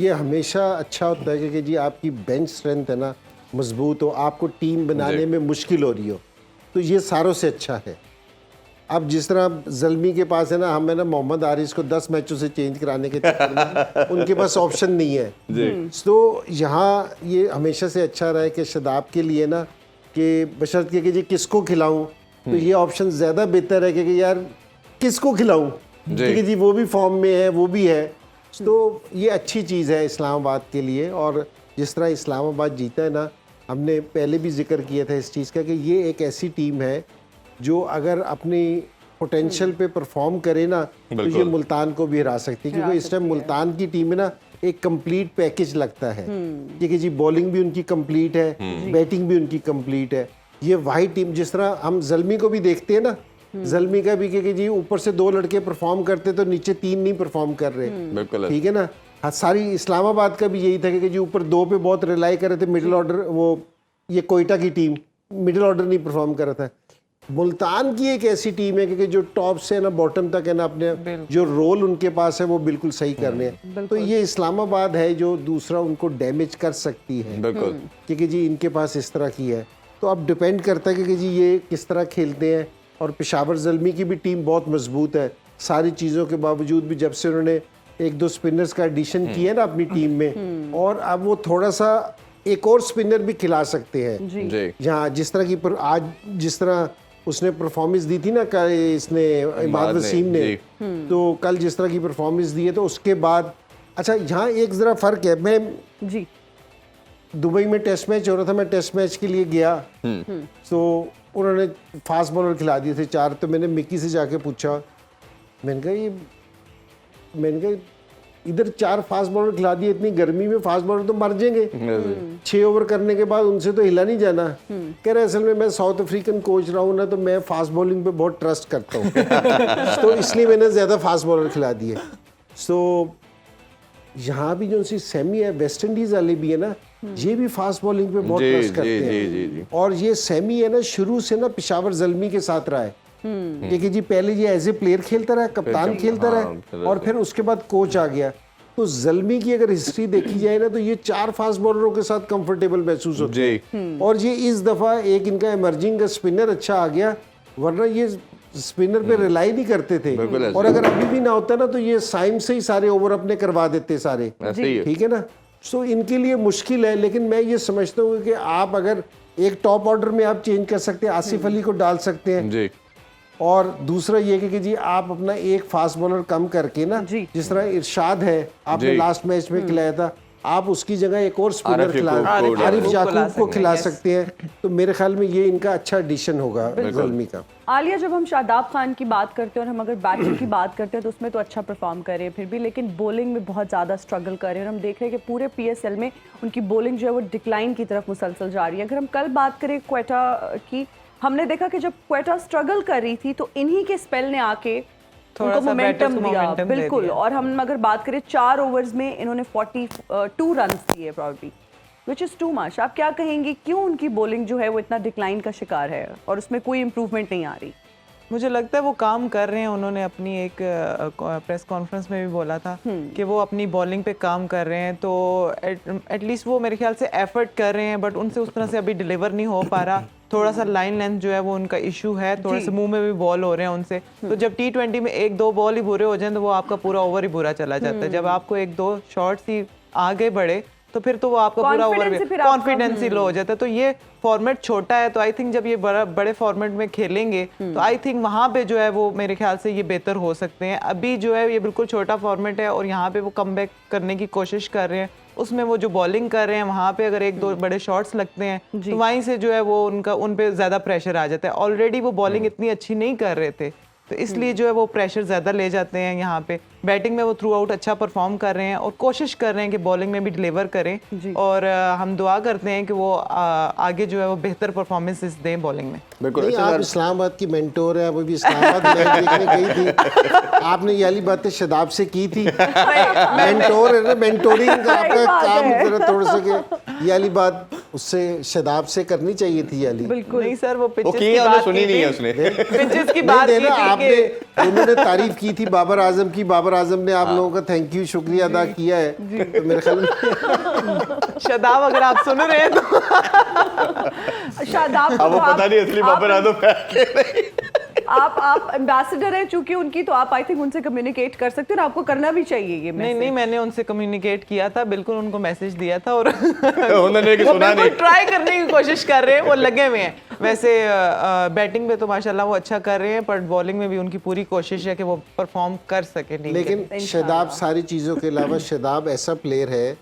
ये हमेशा अच्छा होता है कि जी आपकी बेंच स्ट्रेंथ है ना मजबूत हो, आपको टीम बनाने में मुश्किल हो रही हो, तो ये सारों से अच्छा है। अब जिस तरह ज़ल्मी के पास है ना, हमें ना मोहम्मद आरिस को 10 मैचों से चेंज कराने के चक्कर में उनके पास ऑप्शन नहीं है। तो यहाँ ये हमेशा से अच्छा रहा है कि शदाब के लिए ना कि बशर्ते कि जी किसको खिलाऊं, तो ये ऑप्शन ज़्यादा बेहतर है कि यार किसको खिलाऊं, क्योंकि जी वो भी फॉर्म में है, वो भी है। तो ये अच्छी चीज़ है इस्लामाबाद के लिए। और जिस तरह इस्लामाबाद जीता है ना, हमने पहले भी जिक्र किया था इस चीज़ का कि ये एक ऐसी टीम है जो अगर अपनी पोटेंशियल पे परफॉर्म करे ना तो ये मुल्तान को भी हरा सकती है, क्योंकि इस टाइम मुल्तान की टीम में ना एक कंप्लीट पैकेज लगता है, क्योंकि जी बॉलिंग भी उनकी कंप्लीट है, बैटिंग भी उनकी कंप्लीट है। ये वही टीम, जिस तरह हम ज़ल्मी को भी देखते हैं ना, ज़ल्मी का भी कि जी ऊपर से 2 लड़के परफॉर्म करते तो नीचे 3 नहीं परफॉर्म कर रहे, ठीक है ना। हाँ, सारी इस्लामाबाद का भी यही था कि जी ऊपर 2 पे बहुत रिलाई कर रहे थे, मिडिल ऑर्डर, वो ये कोयटा की टीम मिडिल ऑर्डर नहीं परफॉर्म कर रहा था। मुल्तान की एक ऐसी टीम है कि जो टॉप से ना बॉटम तक है ना, अपने जो रोल उनके पास है वो बिल्कुल सही करने हैं। तो ये इस्लामाबाद है जो दूसरा उनको डैमेज कर सकती है, क्योंकि जी इनके पास इस तरह की है। तो अब डिपेंड करता है कि जी ये किस तरह खेलते हैं। और पेशावर ज़ल्मी की भी टीम बहुत मजबूत है, सारी चीज़ों के बावजूद भी, जब से उन्होंने 1-2 स्पिनर्स का एडिशन किया ना अपनी टीम में, और अब वो थोड़ा सा एक और स्पिनर भी खिला सकते हैं। यहाँ जिस तरह की आज जिस तरह उसने परफॉर्मेंस दी थी ना, कल इसने इमाद वसीम ने, तो कल जिस तरह की परफॉर्मेंस दी है, तो उसके बाद अच्छा यहाँ एक ज़रा फ़र्क है। मैं जी दुबई में टेस्ट मैच हो रहा था, मैं टेस्ट मैच के लिए गया, तो उन्होंने फास्ट बॉलर खिला दिए थे 4। तो मैंने मिक्की से जाके पूछा, मैंने कहा इधर 4 फास्ट बॉलर खिला दिए, इतनी गर्मी में फास्ट बॉलर तो मर जाएंगे, 6 ओवर करने के बाद उनसे तो हिला नहीं जाना। कह रहे असल में मैं साउथ अफ्रीकन कोच रहा हूँ ना, तो मैं फास्ट बॉलिंग पे बहुत ट्रस्ट करता हूँ तो इसलिए मैंने ज़्यादा फास्ट बॉलर खिला दिए। सो यहाँ भी जो सेमी है, वेस्ट इंडीज़ वाले भी है ना, ये भी फास्ट बॉलिंग पे बहुत ट्रस्ट करते हैं। और ये सेमी है ना, शुरू से ना पेशावर ज़ल्मी के साथ रहा है, क्योंकि जी पहले ये एज ए प्लेयर खेलता रहा, कप्तान खेलता रहा, और फिर उसके बाद कोच आ गया। तो ज़ल्मी की अगर हिस्ट्री देखी जाए ना, तो ये 4 फास्ट बॉलरों के साथ कंफर्टेबल महसूस होते हैं। और ये इस दफ़ा एक इनका इमर्जिंग स्पिनर अच्छा आ गया, वरना ये स्पिनर पे रिलाई नहीं करते थे। और अगर अभी भी ना होता ना, तो ये साइम से ही सारे ओवर अपने करवा देते सारे, ठीक है ना। सो इनके लिए मुश्किल है, लेकिन मैं ये समझता हूँ कि आप अगर एक टॉप ऑर्डर में आप चेंज कर सकते हैं, आसिफ अली को डाल सकते हैं। और दूसरा ये कि जी आप अपना एक फास्ट बॉलर कम करके ना, जिस तरह इरशाद है आपने लास्ट मैच में खिलाया था, आप उसकी जगह एक और स्पिनर आरिफ याकूब को खिला सकते हैं। तो मेरे ख्याल में ये इनका अच्छा एडिशन होगा ज़ल्मी का। आलिया, जब हम शादाब खान की बात करते हैं और हम अगर बैटिंग की बात करते हैं तो उसमें तो अच्छा परफॉर्म कर रहे हैं फिर भी, लेकिन बॉलिंग में बहुत ज़्यादा स्ट्रगल कर रहे हैं। और हम देख रहे हैं कि पूरे PSL में उनकी बॉलिंग जो है वो डिक्लाइन की तरफ मुसलसल जा रही है। अगर हम कल बात करें क्वेटा की, हमने देखा कि जब क्वेटा स्ट्रगल कर रही थी तो इन्हीं के स्पेल ने आके उनको मोमेंटम दिया, बिल्कुल। और हम अगर बात करें 4 ओवर्स में इन्होंने 42 रन दिए probably, which is too much. आप क्या कहेंगी, क्यों उनकी बॉलिंग जो है वो इतना डिक्लाइन का शिकार है और उसमें कोई इम्प्रूवमेंट नहीं आ रही? मुझे लगता है वो काम कर रहे हैं। उन्होंने अपनी एक प्रेस कॉन्फ्रेंस में भी बोला था कि वो अपनी बॉलिंग पे काम कर रहे हैं, तो एटलीस्ट वो मेरे ख्याल से एफर्ट कर रहे हैं, बट उनसे उस तरह से अभी डिलीवर नहीं हो पा रहा। थोड़ा सा लाइन लेंथ जो है वो उनका इशू है, थोड़े से मुंह में भी बॉल हो रहे हैं उनसे। तो जब T20 में 1-2 बॉल ही बुरे हो जाए तो वो आपका पूरा ओवर ही बुरा चला जाता है। जब आपको 1-2 शॉट्स ही आगे बढ़े तो फिर तो वो आपका पूरा ओवर कॉन्फिडेंस ही लो हो जाता है। तो ये फॉर्मेट छोटा है, तो आई थिंक जब ये बड़े फॉर्मेट में खेलेंगे तो आई थिंक वहाँ पे जो है वो मेरे ख्याल से ये बेहतर हो सकते हैं। अभी जो है ये बिल्कुल छोटा फॉर्मेट है और यहाँ पे वो कमबैक करने की कोशिश कर रहे हैं। उसमें वो जो बॉलिंग कर रहे हैं वहाँ पे अगर 1-2 बड़े शॉट्स लगते हैं तो वहीं से जो है वो उन पे ज़्यादा प्रेशर आ जाता है। ऑलरेडी वो बॉलिंग इतनी अच्छी नहीं कर रहे थे, तो इसलिए जो है वो प्रेशर ज़्यादा ले जाते हैं यहाँ पे। बैटिंग में वो थ्रू आउट अच्छा परफॉर्म कर रहे हैं और कोशिश कर रहे हैं कि बॉलिंग में भी डिलीवर करें। और हम दुआ करते हैं कि वो आगे जो है वो बेहतर परफॉर्मेंसेस दें बॉलिंग में। बिल्कुल, आप इस्लामाबाद की मेंटोर है, वो भी इस्लामाबाद मैच देखने गई थी। आपने ये वाली बातें शदाब से की थी। मेंटोर है ना, मेंटोरिंग का आपका काम थोड़ा सा, ये वाली बात उससे शादाब से करनी चाहिए थी अली। बिल्कुल नहीं सर, वो वो पिचेस की की है, बात सुनी की नहीं है थी। उसने। पिचेस की नहीं बात की देना थी आपने, कि उन्होंने तारीफ की थी बाबर आजम की, बाबर आजम ने आप लोगों का थैंक यू शुक्रिया अदा किया है, तो मेरे ख्याल में शादाब अगर आप सुन रहे हैं तो शादाब को अब वो तो पता नहीं असली बाबर आदम है कि नहीं। आप एम्बेसडर हैं चूंकि उनकी, तो आप आई थिंक उनसे कम्युनिकेट कर सकते हैं और आपको करना भी चाहिए ये नहीं नहीं, मैंने उनसे कम्युनिकेट किया था, बिल्कुल उनको मैसेज दिया था और उन्होंने कि वो सुना बिल्कुल नहीं। ट्राई करने की कोशिश कर रहे हैं, वो लगे हुए हैं। वैसे बैटिंग पे तो माशाल्लाह वो अच्छा कर रहे हैं, पर बॉलिंग में भी उनकी पूरी कोशिश है कि वो परफॉर्म कर सके। नहीं लेकिन शादाब सारी चीज़ों के अलावा शादाब ऐसा प्लेयर है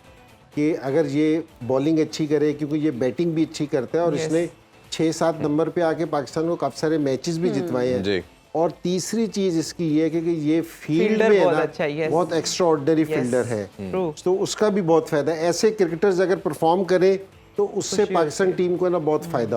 कि अगर ये बॉलिंग अच्छी करे, क्योंकि ये बैटिंग भी अच्छी करता है और इसने 6-7 नंबर पे आके पाकिस्तान को काफ़ी सारे मैचेस भी जितवाए हैं। जी। और तीसरी चीज़ इसकी ये है कि ये फील्ड Fielder में है बहुत ना, अच्छा है, yes. बहुत एक्स्ट्रा ऑर्डिनरी फील्डर है, True. तो उसका भी बहुत फ़ायदा है। ऐसे क्रिकेटर्स अगर परफॉर्म करें तो उससे पाकिस्तान टीम को ना बहुत फ़ायदा होता है।